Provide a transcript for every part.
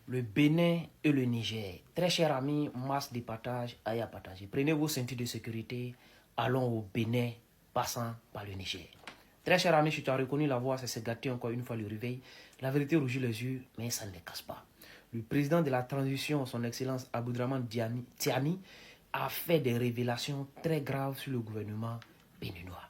Le Bénin et le Niger. Très chers amis, masse de partage, aïe à partager. Prenez vos ceintures de sécurité, allons au Bénin, passant par le Niger. Très chers amis, si tu as reconnu la voix, c'est se gâter encore une fois le réveil. La vérité rougit les yeux, mais ça ne les casse pas. Le président de la transition, son excellence Aboudraman Tiani, a fait des révélations très graves sur le gouvernement béninois.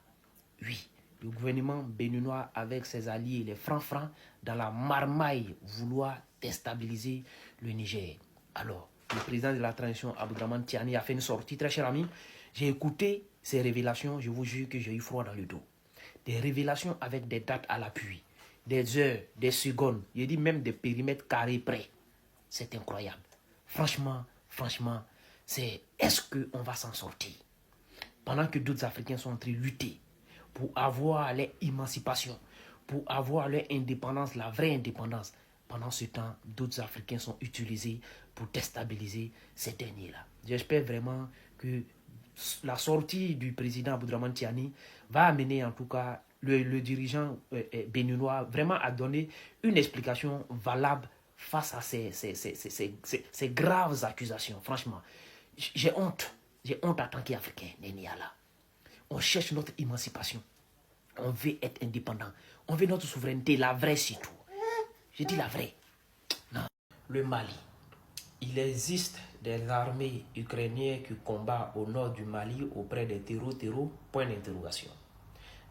Oui, le gouvernement béninois avec ses alliés, les francs-francs, dans la marmaille, vouloir déstabiliser le Niger. Alors, le président de la transition, Aboudraman Tiani, a fait une sortie, très cher ami. J'ai écouté ces révélations, je vous jure que j'ai eu froid dans le dos. Des révélations avec des dates à l'appui, des heures, des secondes, je dis même des périmètres carrés près. C'est incroyable. Franchement, est-ce qu'on va s'en sortir? Pendant que d'autres Africains sont en train de lutter pour avoir leur émancipation, pour avoir leur indépendance, la vraie indépendance. Pendant ce temps, d'autres Africains sont utilisés pour déstabiliser ces derniers-là. J'espère vraiment que la sortie du président Aboudraman Tiani va amener en tout cas le dirigeant béninois vraiment à donner une explication valable face à ces graves accusations. Franchement, j'ai honte en tant qu'Africain, Néniala. On cherche notre émancipation. On veut être indépendant. On veut notre souveraineté, la vraie surtout. Je dis la vraie. Non. Le Mali. Il existe des armées ukrainiennes qui combattent au nord du Mali auprès des terreaux, point d'interrogation.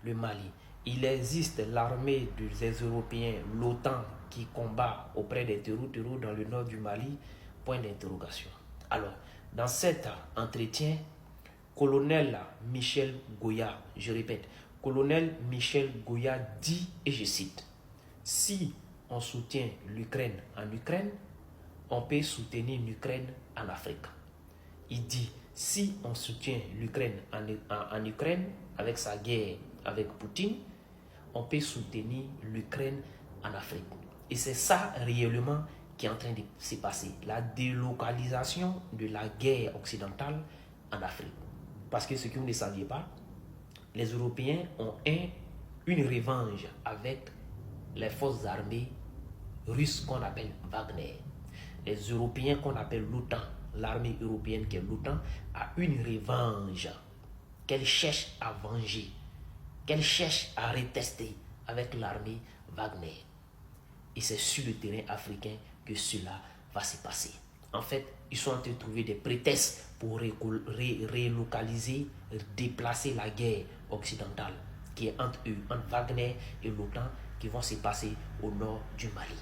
Le Mali. Il existe l'armée des Européens, l'OTAN, qui combat auprès des terreaux dans le nord du Mali, point d'interrogation. Alors, dans cet entretien, colonel Michel Goya, je répète, colonel Michel Goya dit, et je cite, « Si on soutient l'Ukraine en Ukraine, on peut soutenir l'Ukraine en Afrique. » Il dit, si on soutient l'Ukraine en Ukraine, avec sa guerre avec Poutine, on peut soutenir l'Ukraine en Afrique. Et c'est ça réellement qui est en train de se passer, la délocalisation de la guerre occidentale en Afrique. Parce que ce que vous ne saviez pas, les Européens ont une revanche avec les forces armées russes qu'on appelle Wagner. Les Européens qu'on appelle l'OTAN, l'armée européenne qui est l'OTAN, a une revanche qu'elle cherche à venger, qu'elle cherche à retester avec l'armée Wagner. Et c'est sur le terrain africain que cela va se passer. En fait, ils sont en train de trouver des prétextes pour relocaliser, déplacer la guerre occidentale qui est entre eux, entre Wagner et l'OTAN, qui vont se passer au nord du Mali.